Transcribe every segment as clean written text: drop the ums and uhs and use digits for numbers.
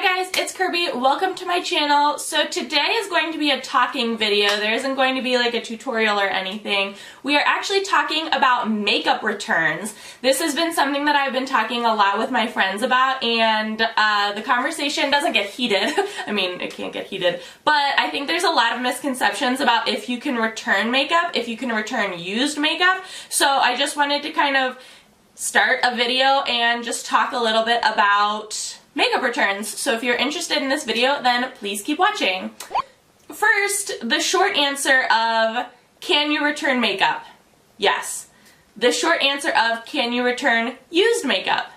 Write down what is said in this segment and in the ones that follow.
Hi guys, it's Kirby. Welcome to my channel. So today is going to be a talking video. There isn't going to be like a tutorial or anything. We are actually talking about makeup returns. This has been something that I've been talking a lot with my friends about, and the conversation doesn't get heated. I mean, it can't get heated, but I think there's a lot of misconceptions about if you can return makeup, if you can return used makeup. So I just wanted to kind of start a video and just talk a little bit about makeup returns. So if you're interested in this video, then please keep watching. First, the short answer of can you return makeup? Yes. The short answer of can you return used makeup?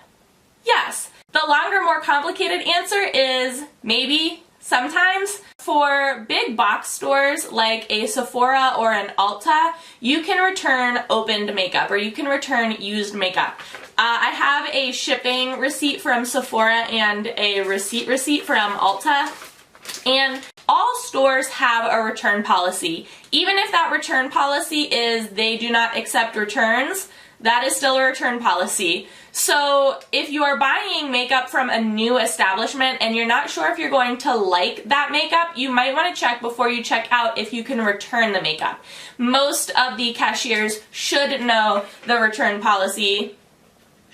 Yes. The longer, more complicated answer is maybe, sometimes. For big box stores like a Sephora or an Ulta, you can return opened makeup or you can return used makeup. I have a shipping receipt from Sephora and a receipt from Ulta, and all stores have a return policy. Even if that return policy is they do not accept returns, that is still a return policy. So if you are buying makeup from a new establishment and you're not sure if you're going to like that makeup, you might want to check before you check out if you can return the makeup. Most of the cashiers should know the return policy.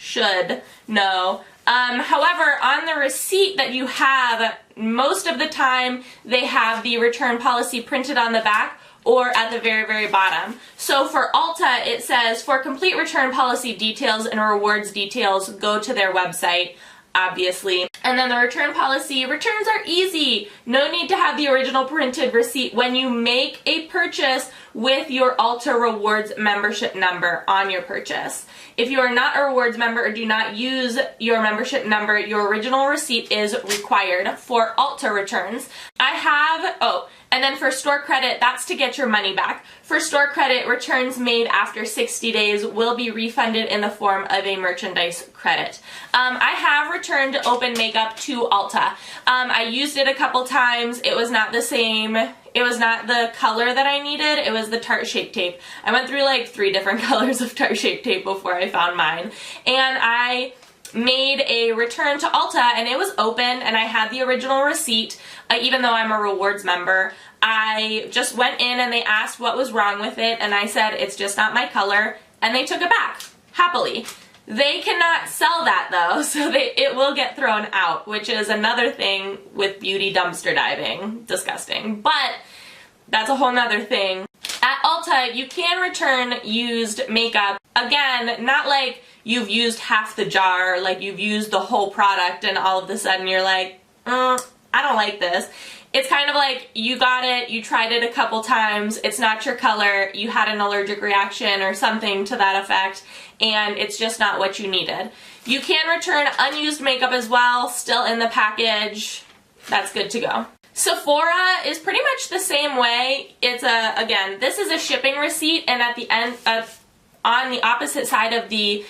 Should know. However, on the receipt that you have, most of the time they have the return policy printed on the back or at the very, very bottom. So for Ulta, it says, for complete return policy details and rewards details, go to their website, obviously. And then the return policy, returns are easy. No need to have the original printed receipt when you make a purchase with your Ulta Rewards membership number on your purchase. If you are not a rewards member or do not use your membership number, your original receipt is required for Ulta returns. And then for store credit, that's to get your money back. For store credit, returns made after 60 days will be refunded in the form of a merchandise credit. I have returned open makeup to Ulta. I used it a couple times. It was not the same. It was not the color that I needed. It was the Tarte Shape Tape. I went through like 3 different colors of Tarte Shape Tape before I found mine. And I made a return to Ulta and it was open and I had the original receipt, even though I'm a rewards member. I just went in and they asked what was wrong with it and I said it's just not my color, and they took it back happily. They cannot sell that though, so it will get thrown out, which is another thing with beauty dumpster diving. Disgusting. But that's a whole nother thing. At Ulta, you can return used makeup. Again, not like you've used half the jar, like you've used the whole product and all of a sudden you're like, I don't like this. It's kind of like you got it, you tried it a couple times, it's not your color, you had an allergic reaction or something to that effect, and it's just not what you needed. You can return unused makeup as well, still in the package. That's good to go. Sephora is pretty much the same way. It's again, this is a shipping receipt, and at the end, on the opposite side of the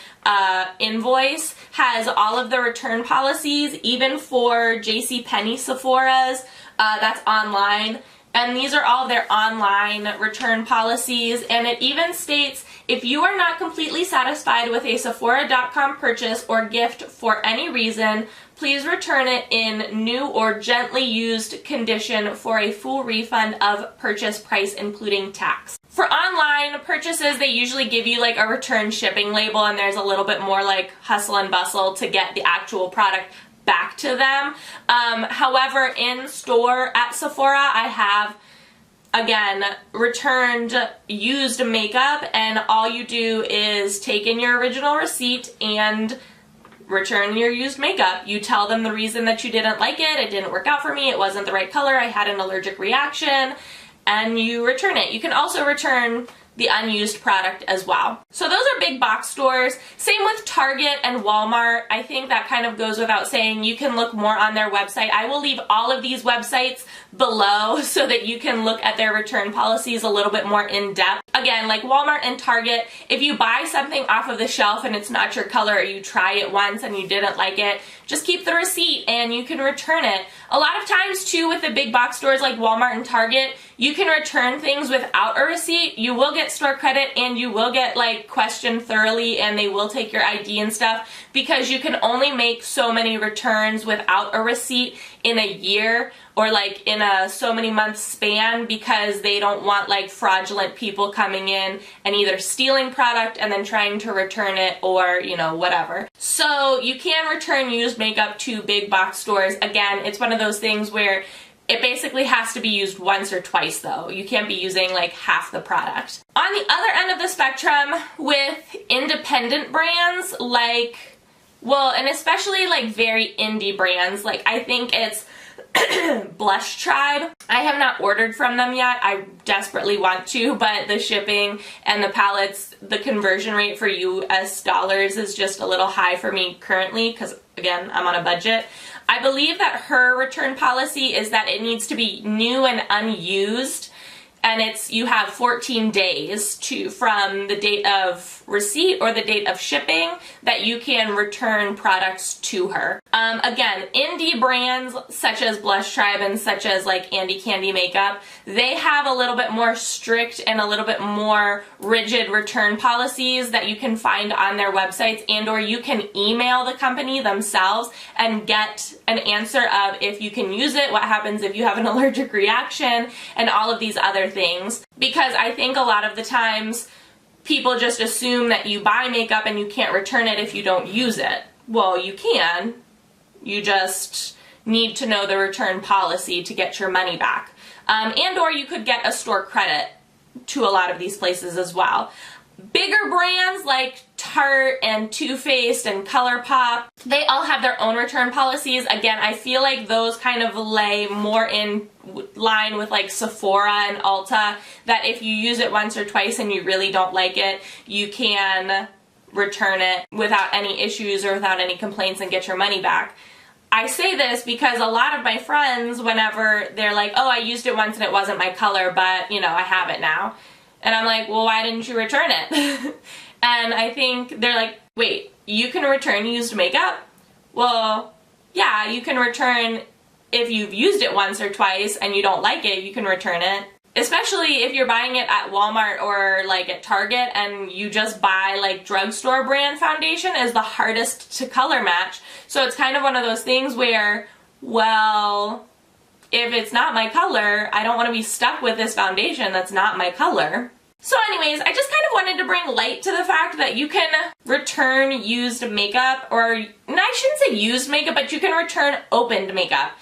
invoice has all of the return policies, even for JCPenney Sephora's. That's online, and these are all their online return policies, and it even states if you are not completely satisfied with a Sephora.com purchase or gift for any reason, please return it in new or gently used condition for a full refund of purchase price including tax. For online purchases, they usually give you like a return shipping label, and there's a little bit more like hustle and bustle to get the actual product back to them. However, in store at Sephora, I have, again, returned used makeup, and all you do is take in your original receipt and return your used makeup. You tell them the reason that you didn't like it didn't work out for me, it wasn't the right color, I had an allergic reaction, and you return it. You can also return the unused product as well. So those are big box stores. Same with Target and Walmart. I think that kind of goes without saying. You can look more on their website. I will leave all of these websites below so that you can look at their return policies a little bit more in depth. Again, like Walmart and Target, if you buy something off of the shelf and it's not your color, or you try it once and you didn't like it, just keep the receipt and you can return it. A lot of times too with the big box stores like Walmart and Target, you can return things without a receipt. You will get store credit and you will get like questioned thoroughly and they will take your ID and stuff because you can only make so many returns without a receipt in a year or like in a so many months span because they don't want like fraudulent people coming in and either stealing product and then trying to return it or, you know, whatever. So you can return used makeup to big box stores. Again, it's one of those things where it basically has to be used once or twice though. You can't be using like half the product. On the other end of the spectrum with independent brands like, well, and especially like very indie brands, like I think it's Blush Tribe. I have not ordered from them yet. I desperately want to, but the shipping and the palettes, the conversion rate for US dollars is just a little high for me currently because, again, I'm on a budget. I believe that her return policy is that it needs to be new and unused, and it's you have 14 days from the date of receipt or the date of shipping that you can return products to her. Again, indie brands such as Blush Tribe and such as like Andy Candy Makeup, they have a little bit more strict and a little bit more rigid return policies that you can find on their websites, and or you can email the company themselves and get an answer of if you can use it, what happens if you have an allergic reaction, and all of these other things. Because I think a lot of the times people just assume that you buy makeup and you can't return it if you don't use it. Well, you can. You just need to know the return policy to get your money back. And or you could get a store credit to a lot of these places as well. Bigger brands like Tarte and Too Faced and ColourPop, they all have their own return policies. Again, I feel like those kind of lay more in line with like Sephora and Ulta, that if you use it once or twice and you really don't like it, you can return it without any issues or without any complaints and get your money back. I say this because a lot of my friends, whenever they're like, oh, I used it once and it wasn't my color, but you know, I have it now. And I'm like, well, why didn't you return it? And I think they're like, wait, you can return used makeup? Well, yeah, you can return if you've used it once or twice and you don't like it, you can return it. Especially if you're buying it at Walmart or like at Target and you just buy like drugstore brand foundation is the hardest to color match. So it's kind of one of those things where, well, if it's not my color, I don't want to be stuck with this foundation that's not my color. So anyways, I just kind of wanted to bring light to the fact that you can return used makeup, or I shouldn't say used makeup, but you can return opened makeup.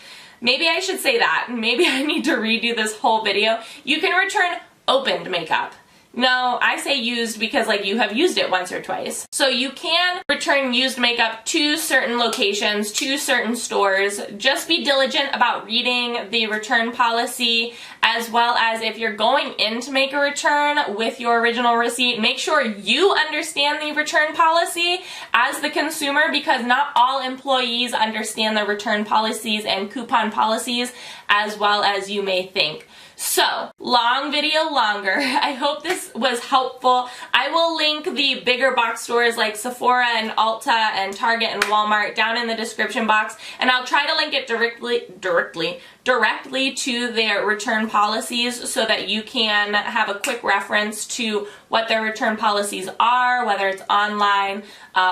Maybe I should say that. Maybe I need to redo this whole video. You can return opened makeup. No, I say used because like you have used it once or twice. So you can return used makeup to certain locations, to certain stores. Just be diligent about reading the return policy, as well as if you're going in to make a return with your original receipt, make sure you understand the return policy as the consumer, because not all employees understand the return policies and coupon policies as well as you may think. So, long video longer. I hope this was helpful. I will link the bigger box stores like Sephora and Ulta and Target and Walmart down in the description box, and I'll try to link it directly to their return policies so that you can have a quick reference to what their return policies are, whether it's online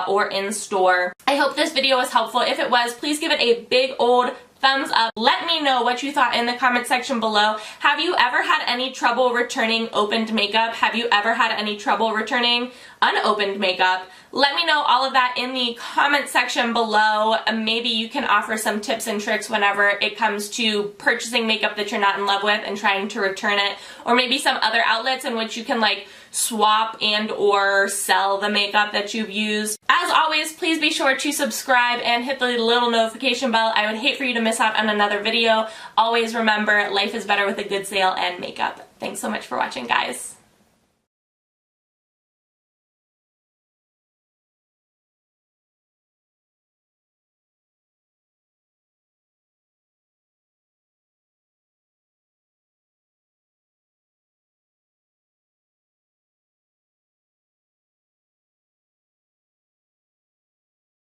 or in store. I hope this video was helpful. If it was, please give it a big old thumbs up. Let me know what you thought in the comment section below. Have you ever had any trouble returning opened makeup? Have you ever had any trouble returning unopened makeup? Let me know all of that in the comment section below. Maybe you can offer some tips and tricks whenever it comes to purchasing makeup that you're not in love with and trying to return it, or maybe some other outlets in which you can like swap and or sell the makeup that you've used. As always, please be sure to subscribe and hit the little notification bell. I would hate for you to miss out on another video. Always remember, life is better with a good sale and makeup. Thanks so much for watching, guys.